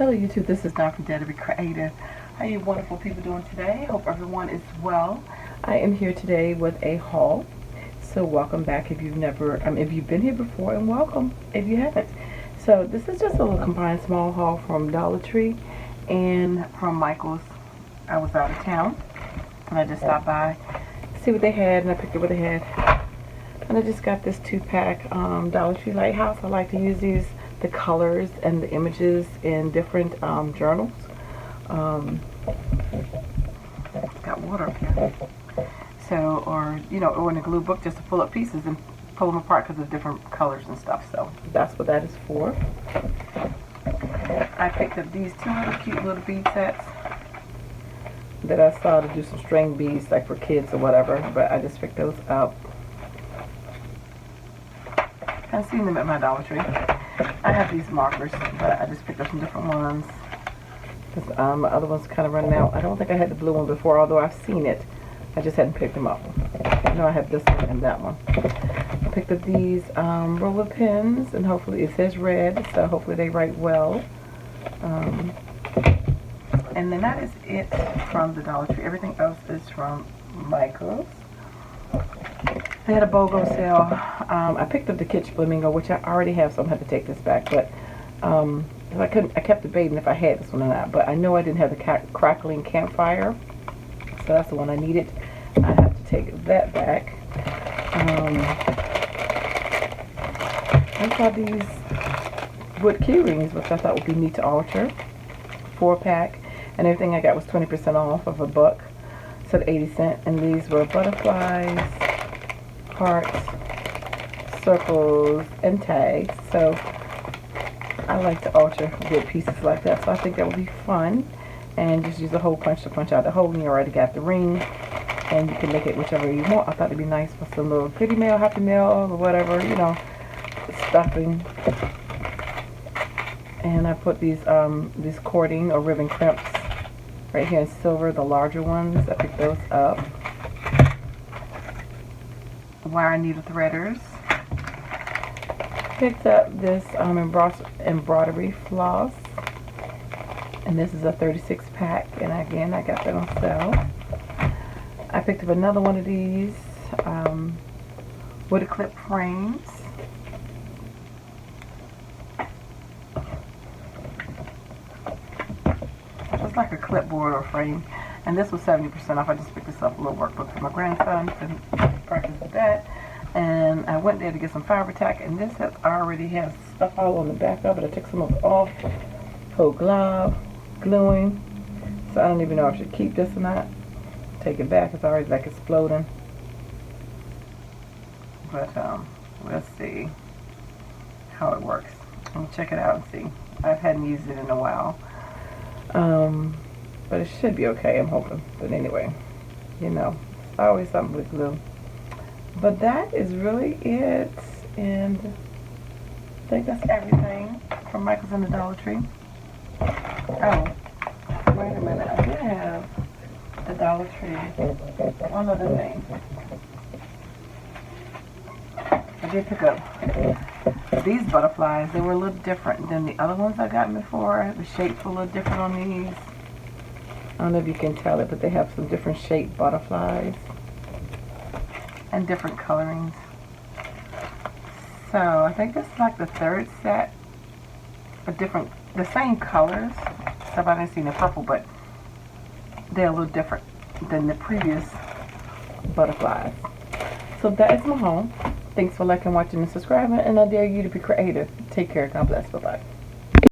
Hello YouTube, this is Dr. DaretoBeCreative. How you wonderful people doing today? Hope everyone is well. I am here today with a haul. So welcome back if you've never, if you've been here before, and welcome if you haven't. So this is just a little combined small haul from Dollar Tree and from Michael's. I was out of town and I just stopped by to see what they had, and I picked up what they had. And I just got this 2-pack Dollar Tree Lighthouse. I like to use these, the colors and the images in different journals. Got water up here. So, or in a glue book, just to pull up pieces and pull them apart because of different colors and stuff. So that's what that is for. I picked up these two cute little bead sets that I saw to do some string beads, like for kids or whatever. But I just picked those up. I've seen them at my Dollar Tree. I have these markers, but I just picked up some different ones. My other one's kind of running out. I don't think I had the blue one before, although I've seen it. I just hadn't picked them up. I know I have this one and that one. I picked up these roller pens, and hopefully it says red, so hopefully they write well. And then that is it from the Dollar Tree. Everything else is from Michael's. They had a BOGO sale. I picked up the Kitsch Flamingo, which I already have, so I'm going to have to take this back. But I kept debating if I had this one or not. But I know I didn't have the crackling campfire, so that's the one I needed. I have to take that back. I saw these wood key rings, which I thought would be neat to alter. 4-pack, and everything I got was 20% off of $1, so 80 cents. And these were butterflies, hearts, circles, and tags. So I like to alter good pieces like that, so I think that would be fun. And just use a hole punch to punch out the hole, and you already got the ring, and you can make it whichever you want. I thought it'd be nice for some little Pretty Mail, Happy Mail, or whatever, stuffing. And I put these cording or ribbon crimps right here in silver, the larger ones. I picked those up. Wire needle threaders. Picked up this embroidery floss, and this is a 36-pack, and again I got that on sale. I picked up another one of these wood clip frames. It's like a clipboard or frame, and this was 70% off. I just picked this up, a little workbook for my grandson to practice with that. And I went there to get some fiber tack, and this already has stuff all on the back of it. I took some of it off, whole glob, gluing. So I don't even know if I should keep this or not. Take it back, it's already like exploding. But let's see how it works. I'll check it out and see. I hadn't used it in a while. But it should be okay, I'm hoping. But anyway, it's always something with glue. But that is really it, and I think that's everything from Michael's and the Dollar Tree. Oh, wait a minute, I did have the Dollar Tree, one other thing. I did pick up these butterflies. They were a little different than the other ones I got before. The shapes were a little different on these. I don't know if you can tell it, but they have some different shaped butterflies and different colorings. So I think this is like the third set of the same colors. Except I didn't see the purple, but they're a little different than the previous butterflies. So that is my haul. Thanks for liking, watching, and subscribing, and I dare you to be creative. Take care. God bless. Bye-bye.